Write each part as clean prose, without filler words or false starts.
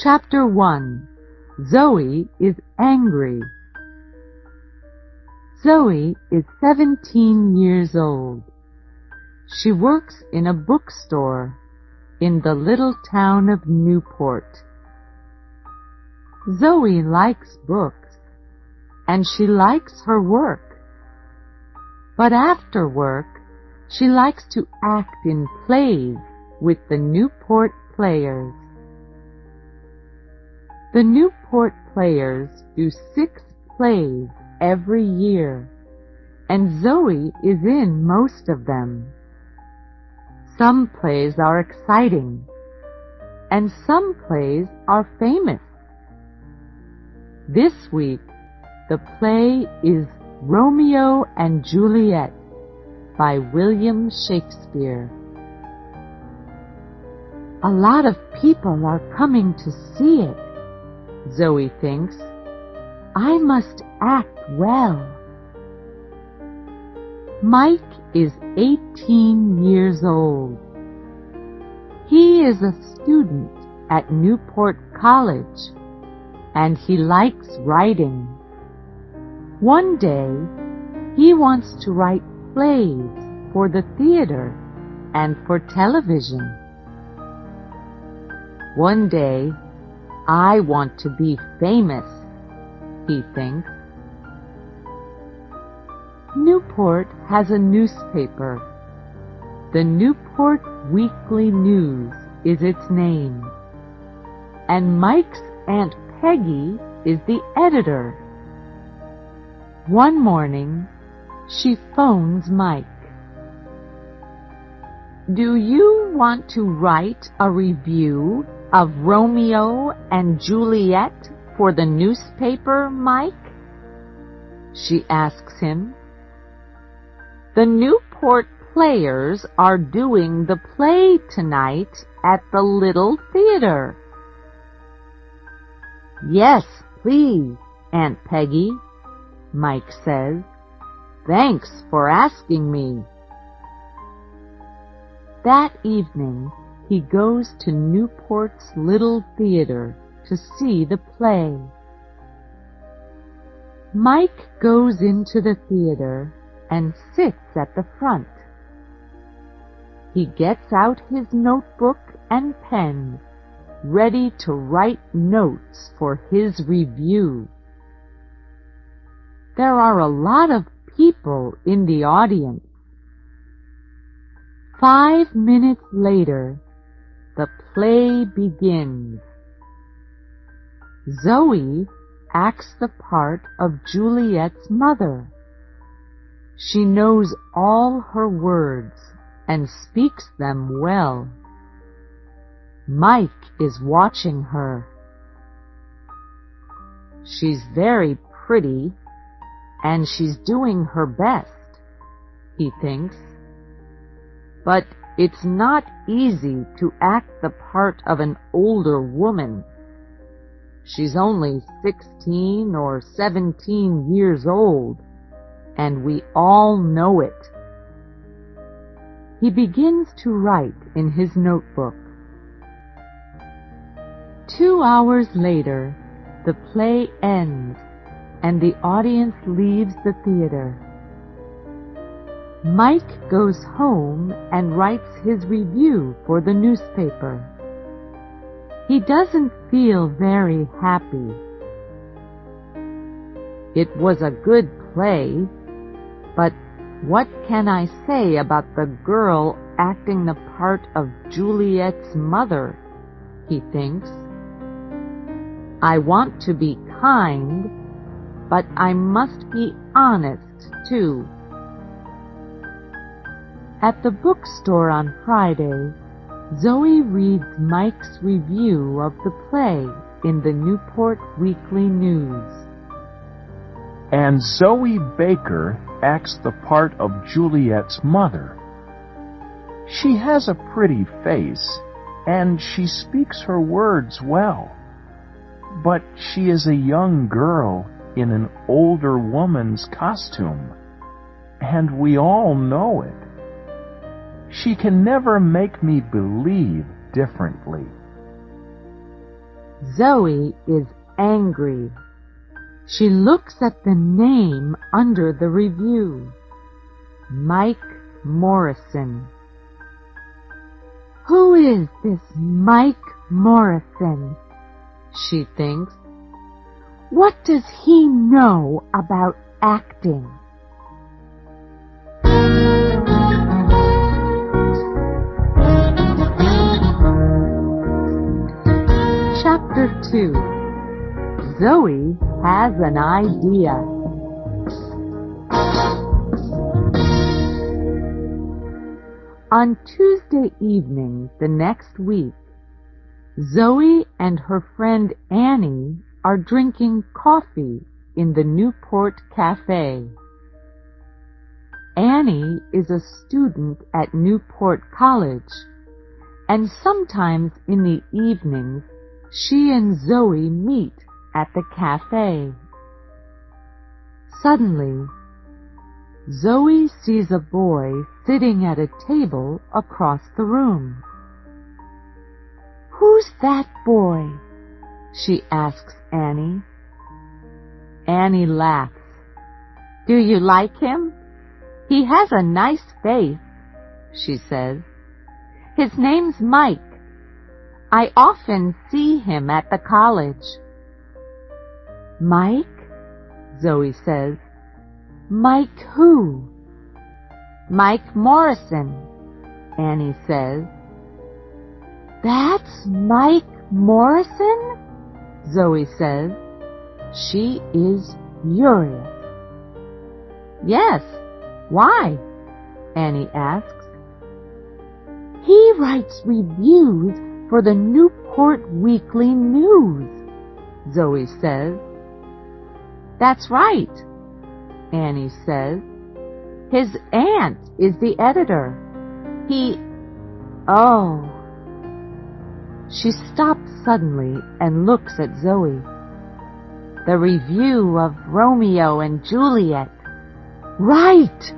Chapter 1. Zoe is angry. Zoe is 17 years old. She works in a bookstore in the little town of Newport. Zoe likes books, and she likes her work. But after work, she likes to act in plays with the Newport Players. The Newport Players do 6 plays every year, and Zoe is in most of them. Some plays are exciting, and some plays are famous. This week, the play is Romeo and Juliet by William Shakespeare. A lot of people are coming to see it, Zoe thinks. I must act well. Mike is 18 years old. He is a student at Newport College, and he likes writing. One day, he wants to write plays for the theater and for television. One day, I want to be famous, he thinks. Newport has a newspaper. The Newport Weekly News is its name, and Mike's Aunt Peggy is the editor. One morning, she phones Mike. Do you want to write a review of Romeo and Juliet for the newspaper, Mike? She asks him. The Newport Players are doing the play tonight at the little theater. Yes, please, Aunt Peggy, Mike says. Thanks for asking me. That evening, he goes to Newport's little theater to see the play. Mike goes into the theater and sits at the front. He gets out his notebook and pen, ready to write notes for his review. There are a lot of people in the audience. 5 minutes later, the play begins. Zoe acts the part of Juliet's mother. She knows all her words and speaks them well. Mike is watching her. She's very pretty, and she's doing her best, he thinks. But it's not easy to act the part of an older woman. She's only 16 or 17 years old, and we all know it. He begins to write in his notebook. 2 hours later, the play ends, and the audience leaves the theater. Mike goes home and writes his review for the newspaper. He doesn't feel very happy. It was a good play, but what can I say about the girl acting the part of Juliet's mother, he thinks. I want to be kind, but I must be honest, too. At the bookstore on Friday, Zoe reads Mike's review of the play in the Newport Weekly News. And Zoe Baker acts the part of Juliet's mother. She has a pretty face, and she speaks her words well. But she is a young girl in an older woman's costume, and we all know it. She can never make me believe differently. Zoe is angry. She looks at the name under the review. Mike Morrison. Who is this Mike Morrison? She thinks. What does he know about acting? Chapter 2. Zoe has an idea. On Tuesday evening the next week, Zoe and her friend Annie are drinking coffee in the Newport Cafe. Annie is a student at Newport College, and sometimes in the evenings she and Zoe meet at the cafe. Suddenly, Zoe sees a boy sitting at a table across the room. Who's that boy? She asks Annie. Annie laughs. Do you like him? He has a nice face, she says. His name's Mike. I often see him at the college. Mike? Zoe says. Mike who? Mike Morrison, Annie says. That's Mike Morrison? Zoe says. She is furious. Yes, why? Annie asks. He writes reviews for the Newport Weekly News, Zoe says. That's right, Annie says. His aunt is the editor. Oh. She stops suddenly and looks at Zoe. The review of Romeo and Juliet. Right,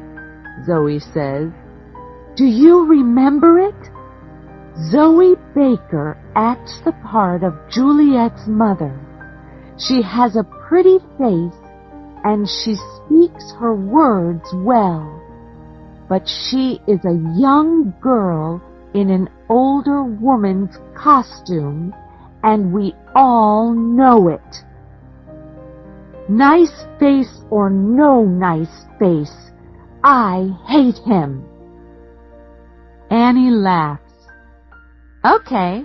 Zoe says. Do you remember it? Zoe Baker acts the part of Juliet's mother. She has a pretty face and she speaks her words well. But she is a young girl in an older woman's costume, and we all know it. Nice face or no nice face, I hate him. Annie laughs. Okay,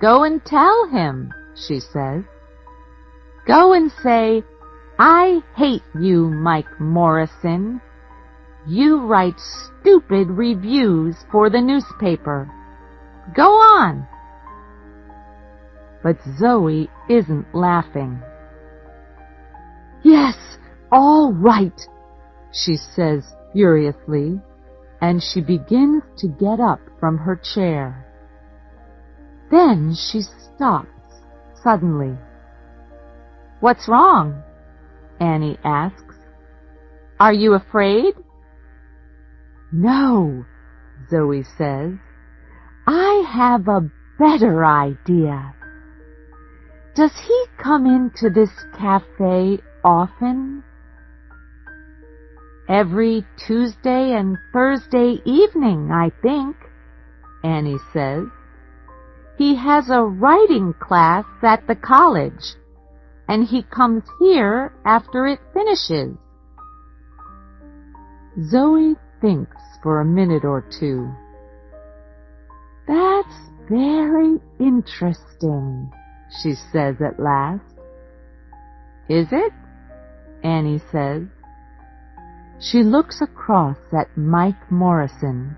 go and tell him, she says. Go and say, I hate you, Mike Morrison. You write stupid reviews for the newspaper. Go on. But Zoe isn't laughing. Yes, all right, she says furiously, and she begins to get up from her chair. Then she stops suddenly. What's wrong? Annie asks. Are you afraid? No, Zoe says. I have a better idea. Does he come into this cafe often? Every Tuesday and Thursday evening, I think, Annie says. He has a writing class at the college, and he comes here after it finishes. Zoe thinks for a minute or two. That's very interesting, she says at last. Is it? Annie says. She looks across at Mike Morrison,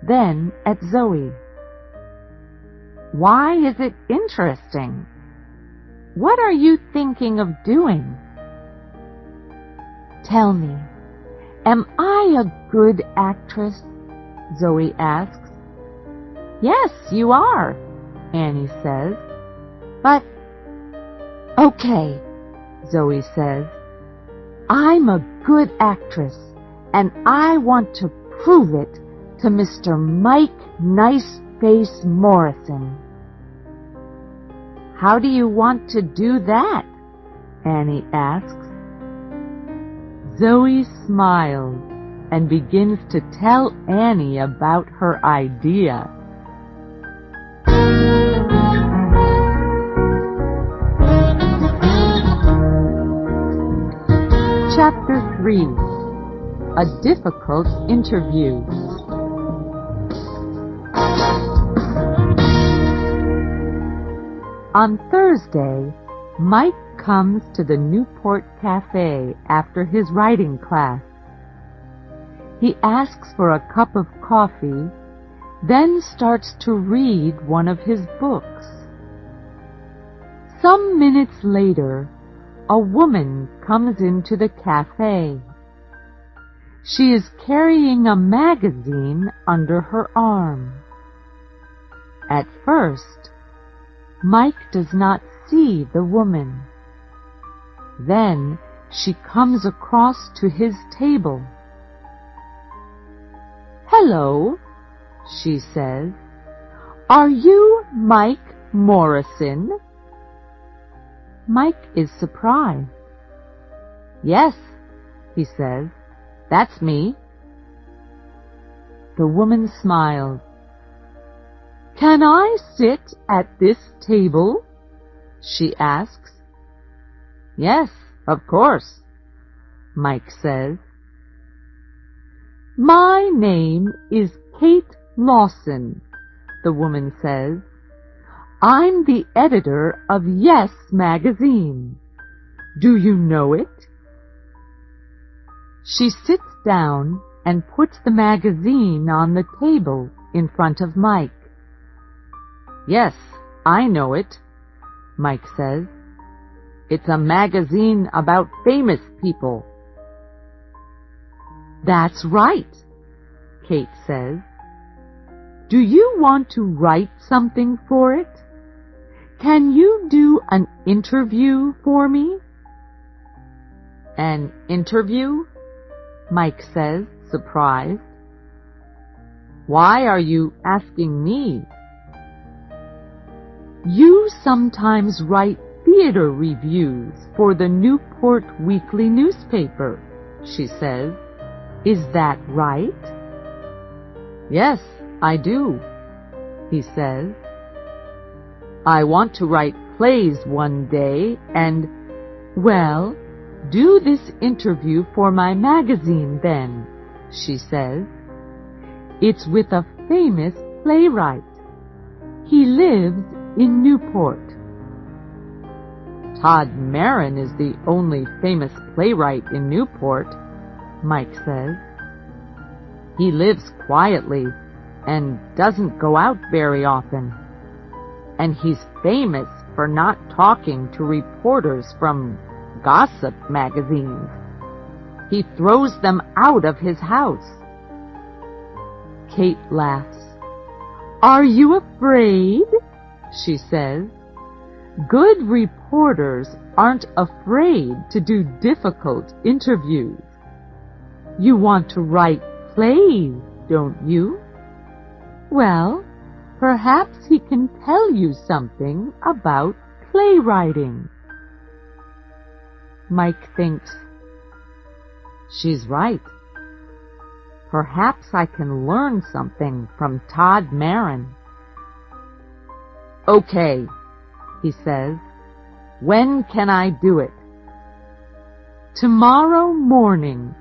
then at Zoe. Why is it interesting? What are you thinking of doing? Tell me, am I a good actress? Zoe asks. Yes, you are, Annie says. But, okay, Zoe says. I'm a good actress, and I want to prove it to Mr. Mike Niceface Morrison. How do you want to do that? Annie asks. Zoe smiles and begins to tell Annie about her idea. Chapter 3. A Difficult Interview. On Thursday, Mike comes to the Newport Cafe after his writing class. He asks for a cup of coffee, then starts to read one of his books. Some minutes later, a woman comes into the cafe. She is carrying a magazine under her arm. At first, Mike does not see the woman. Then she comes across to his table. "Hello," she says. "Are you Mike Morrison?" Mike is surprised. "Yes," he says, "that's me." The woman smiles. "Can I sit at this table?" she asks. "Yes, of course," Mike says. "My name is Kate Lawson," the woman says. "I'm the editor of Yes magazine. Do you know it?" She sits down and puts the magazine on the table in front of Mike. "Yes, I know it," Mike says. "It's a magazine about famous people." "That's right," Kate says. "Do you want to write something for it? Can you do an interview for me?" "An interview?" Mike says, surprised. "Why are you asking me?" "You sometimes write theater reviews for the Newport Weekly newspaper," she says. "Is that right?" "Yes, I do," he says. "I want to write plays one day and—" "Well, do this interview for my magazine then," she says. "It's with a famous playwright. He lives in Newport." "Todd Marin is the only famous playwright in Newport," Mike says. "He lives quietly and doesn't go out very often. And he's famous for not talking to reporters from gossip magazines. He throws them out of his house." Kate laughs. "Are you afraid?" she says. "Good reporters aren't afraid to do difficult interviews. You want to write plays, don't you? Well, perhaps he can tell you something about playwriting." Mike thinks, "She's right. Perhaps I can learn something from Todd Marin." "Okay," he says. "When can I do it?" "Tomorrow morning,"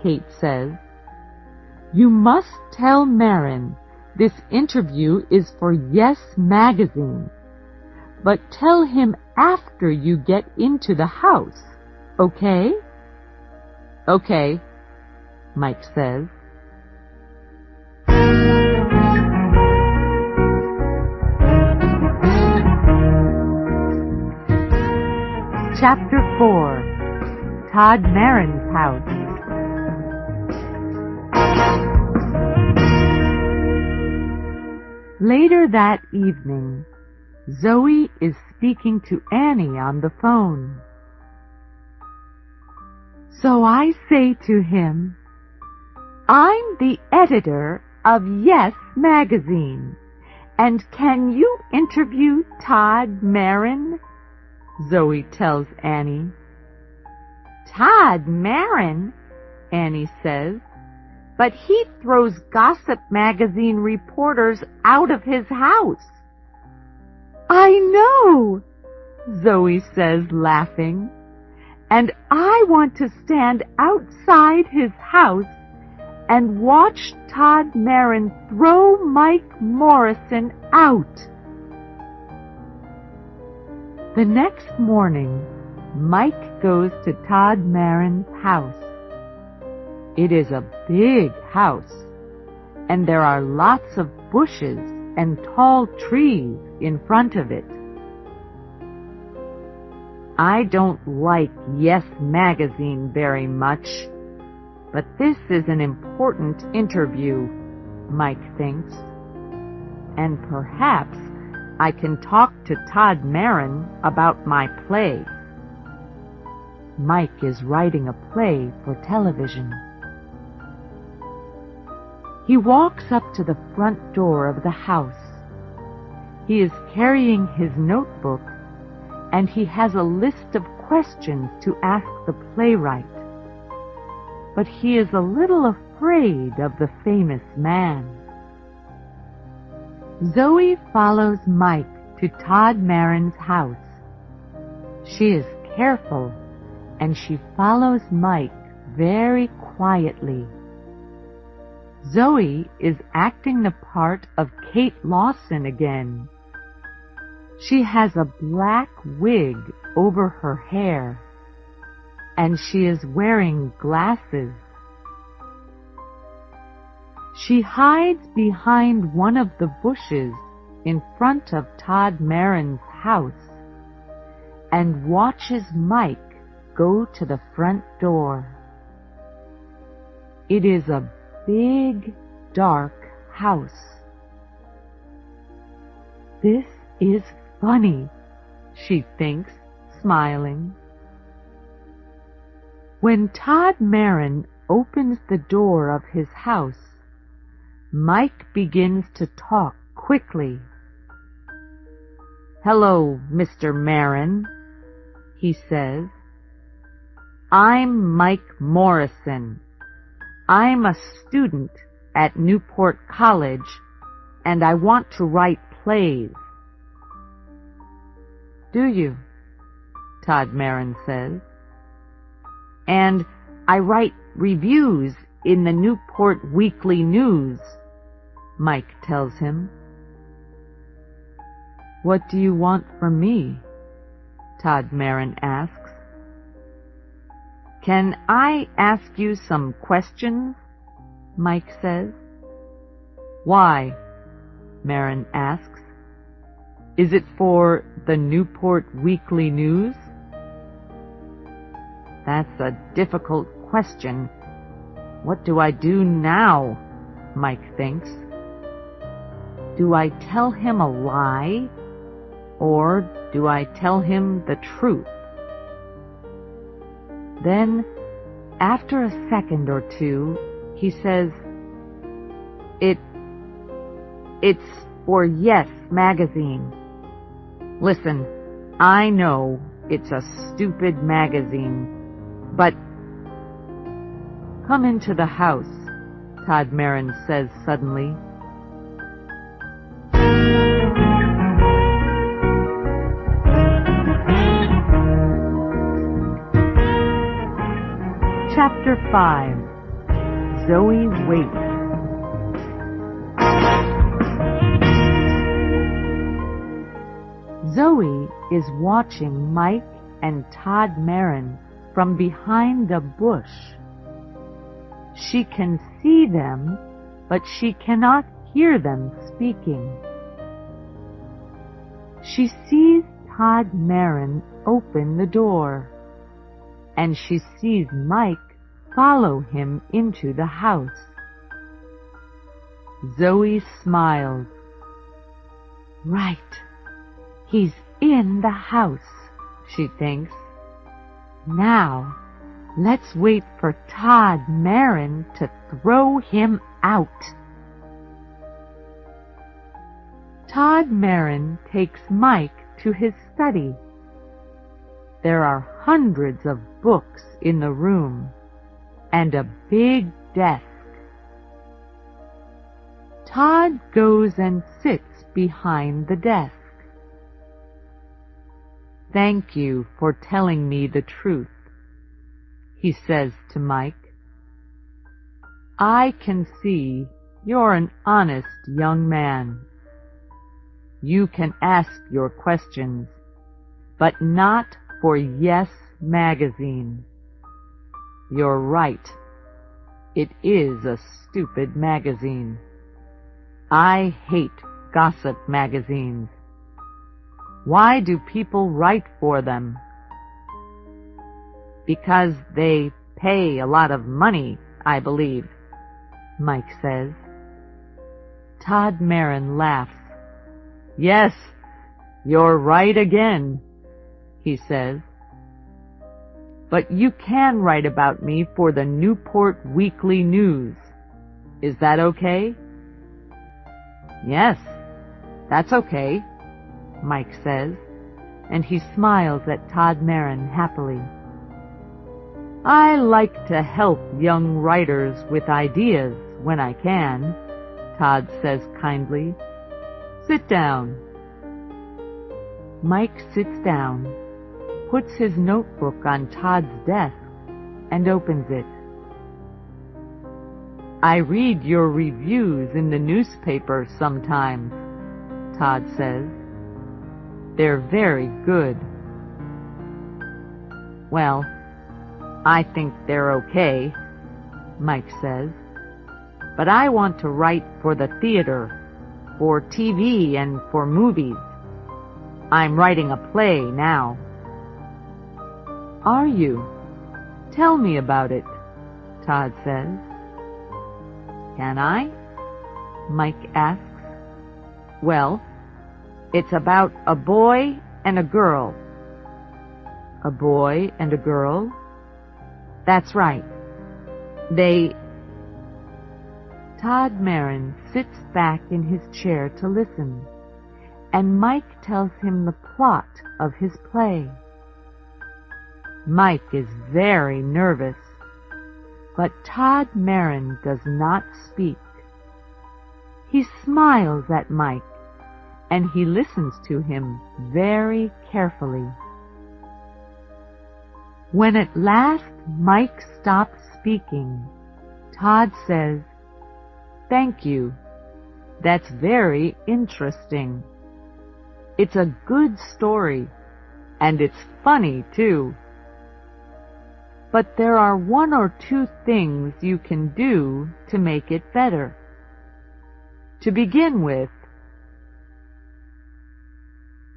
Kate says. "You must tell Marin this interview is for Yes magazine, but tell him after you get into the house, okay?" "Okay," Mike says. Chapter 4. Todd Marin's House. Later that evening, Zoe is speaking to Annie on the phone. "So I say to him, 'I'm the editor of Yes magazine, And can you interview Todd Marin? Zoe tells Annie. Todd Marin, Annie says, but he throws gossip magazine reporters out of his house. I know, Zoe says, laughing, and I want to stand outside his house and watch Todd Marin throw Mike Morrison out. The next morning, Mike goes to Todd Marin's house. It is a big house, and there are lots of bushes and tall trees in front of it. I don't like Yes magazine very much, but this is an important interview, Mike thinks, and perhaps I can talk to Todd Marin about my play. Mike is writing a play for television. He walks up to the front door of the house. He is carrying his notebook, and he has a list of questions to ask the playwright. But he is a little afraid of the famous man. Zoe follows Mike to Todd Marin's house. She is careful, and she follows Mike very quietly. Zoe is acting the part of Kate Lawson again. She has a black wig over her hair, and she is wearing glasses. She hides behind one of the bushes in front of Todd Marin's house and watches Mike go to the front door. It is a big, dark house. This is funny, she thinks, smiling. When Todd Marin opens the door of his house, Mike begins to talk quickly. Hello, Mr. Marin, he says. I'm Mike Morrison. I'm a student at Newport College, and I want to write plays. Do you? Todd Marin says. And I write reviews in the Newport Weekly News, Mike tells him. What do you want from me? Todd Marin asks. Can I ask you some questions? Mike says. Why? Marin asks. Is it for the Newport Weekly News? That's a difficult question. What do I do now? Mike thinks. Do I tell him a lie, or do I tell him the truth? Then, after a second or two, he says, It's for Yes magazine. Listen, I know it's a stupid magazine, but come into the house, Todd Marin says suddenly. Chapter 5. Zoe Waits. Zoe is watching Mike and Todd Marin from behind the bush. She can see them, but she cannot hear them speaking. She sees Todd Marin open the door, and she sees Mike follow him into the house. Zoe smiles. Right. He's in the house, she thinks. Now, let's wait for Todd Marin to throw him out. Todd Marin takes Mike to his study. There are hundreds of books in the room and a big desk. Todd goes and sits behind the desk. "Thank you for telling me the truth," he says to Mike. "I can see you're an honest young man. You can ask your questions, but not for Yes magazine. You're right. It is a stupid magazine. I hate gossip magazines. Why do people write for them?" "Because they pay a lot of money, I believe," Mike says. Todd Marin laughs. "Yes, you're right again," he says. "But you can write about me for the Newport Weekly News. Is that okay?" "Yes, that's okay," Mike says, and he smiles at Todd Marin happily. "I like to help young writers with ideas when I can," Todd says kindly. "Sit down." Mike sits down, puts his notebook on Todd's desk, and opens it. "I read your reviews in the newspaper sometimes," Todd says. "They're very good." "Well, I think they're okay," Mike says. "But I want to write for the theater, for TV, and for movies. I'm writing a play now." "Are you? Tell me about it," Todd says. "Can I?" Mike asks. "Well, it's about a boy and a girl." "A boy and a girl?" "That's right. Todd Marin sits back in his chair to listen, and Mike tells him the plot of his play. Mike is very nervous, but Todd Marin does not speak. He smiles at Mike, and he listens to him very carefully. When at last Mike stops speaking, Todd says, "Thank you. That's very interesting. It's a good story, and it's funny, too. But there are one or two things you can do to make it better. To begin with,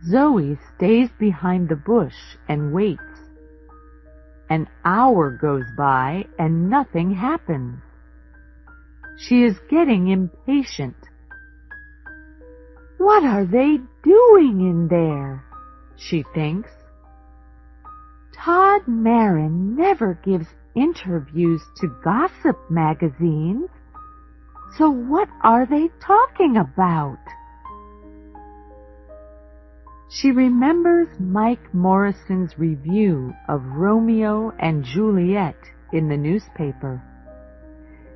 Zoe stays behind the bush and waits. An hour goes by and nothing happens. She is getting impatient. What are they doing in there? She thinks. Todd Marin never gives interviews to gossip magazines, so what are they talking about? She remembers Mike Morrison's review of Romeo and Juliet in the newspaper.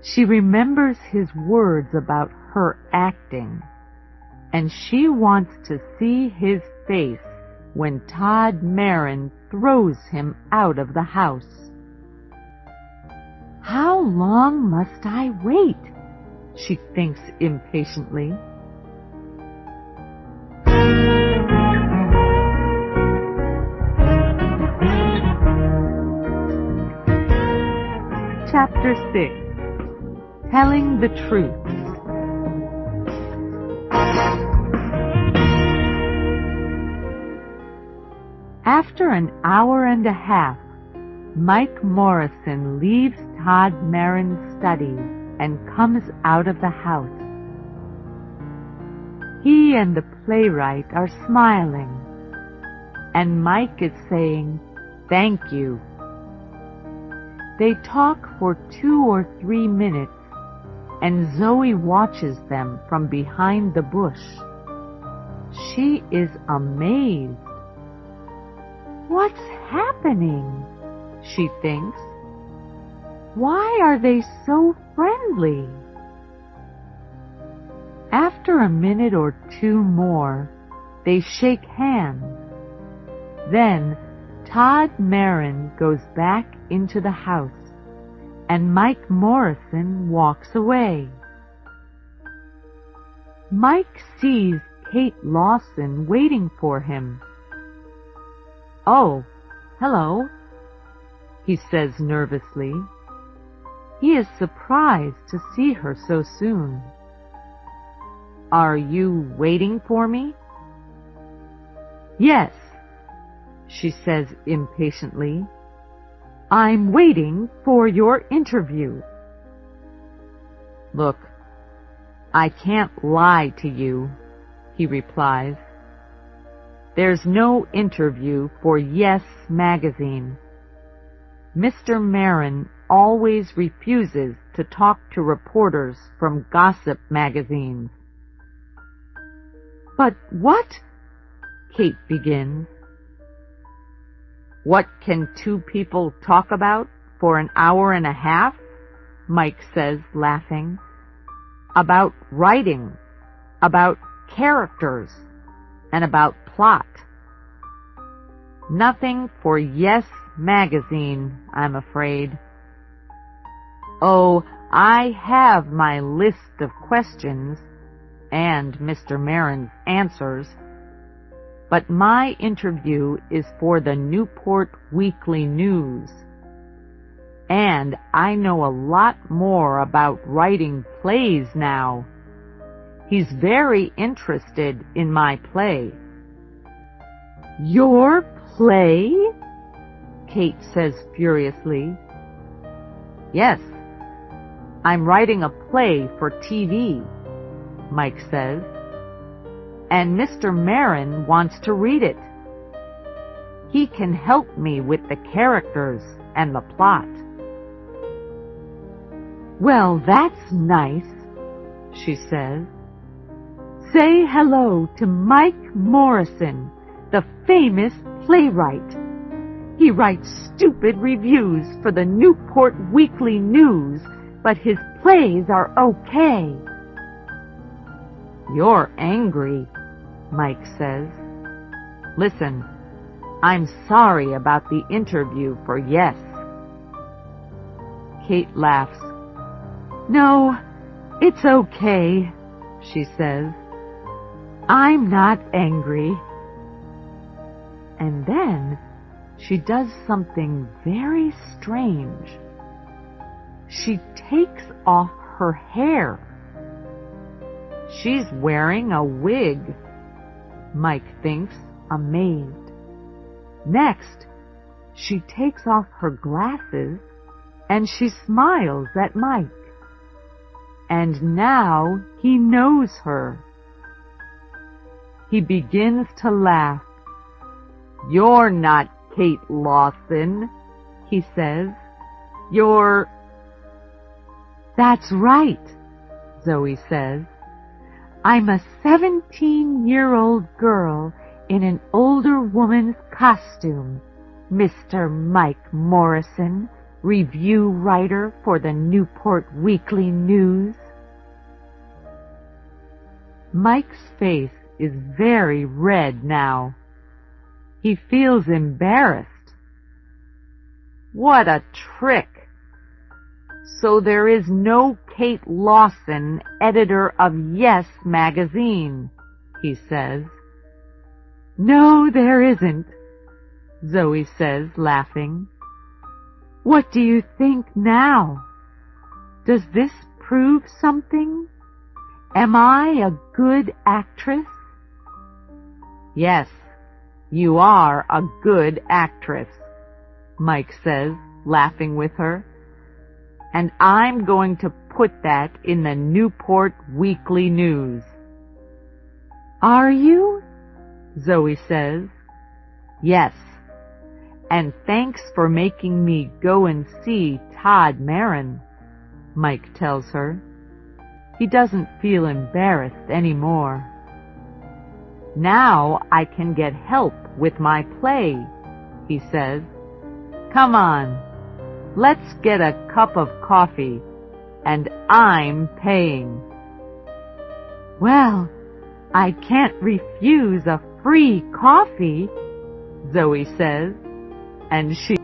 She remembers his words about her acting, and she wants to see his face when Todd Marin throws him out of the house. How long must I wait? She thinks impatiently. Chapter 6. Telling the Truth. After an hour and a half, Mike Morrison leaves Todd Marin's study and comes out of the house. He and the playwright are smiling, and Mike is saying, "Thank you." They talk for 2 or 3 minutes, and Zoe watches them from behind the bush. She is amazed. What's happening? She thinks. Why are they so friendly? After a minute or two more, they shake hands. Then Todd Marin goes back into the house, and Mike Morrison walks away. Mike sees Kate Lawson waiting for him. "Oh, hello," he says nervously. He is surprised to see her so soon. "Are you waiting for me?" "Yes," she says impatiently. "I'm waiting for your interview." "Look, I can't lie to you," he replies. "There's no interview for Yes magazine. Mr. Marin always refuses to talk to reporters from gossip magazines." "But what?" Kate begins. "What can two people talk about for an hour and a half?" Mike says, laughing. "About writing, about characters, and about plot. Nothing for Yes magazine, I'm afraid. Oh, I have my list of questions and Mr. Marin's answers, but my interview is for the Newport Weekly News. And I know a lot more about writing plays now. He's very interested in my play." "Your play?" Kate says furiously. "Yes, I'm writing a play for TV," Mike says, "and Mr. Marin wants to read it. He can help me with the characters and the plot." "Well, that's nice," she says. "Say hello to Mike Morrison, the famous playwright. He writes stupid reviews for the Newport Weekly News, but his plays are okay." "You're angry," Mike says. "Listen, I'm sorry about the interview for Yes." Kate laughs. "No, it's okay," she says. "I'm not angry." And then she does something very strange. She takes off her hair. She's wearing a wig, Mike thinks, amazed. Next, she takes off her glasses and she smiles at Mike. And now he knows her. He begins to laugh. "You're not Kate Lawson," he says. "You're—" "That's right," Zoe says. "I'm a 17-year-old girl in an older woman's costume, Mr. Mike Morrison, review writer for the Newport Weekly News." Mike's face is very red now. He feels embarrassed. What a trick! So there is no Kate Lawson, editor of Yes magazine, he says. "No, there isn't," Zoe says, laughing. "What do you think now? Does this prove something? Am I a good actress?" "Yes, you are a good actress," Mike says, laughing with her. "And I'm going to put that in the Newport Weekly News." "Are you?" Zoe says. "Yes, and thanks for making me go and see Todd Marin," Mike tells her. He doesn't feel embarrassed anymore. Now I can get help with my play, he says. Come on, let's get a cup of coffee, and I'm paying. Well, I can't refuse a free coffee, Zoe says, and she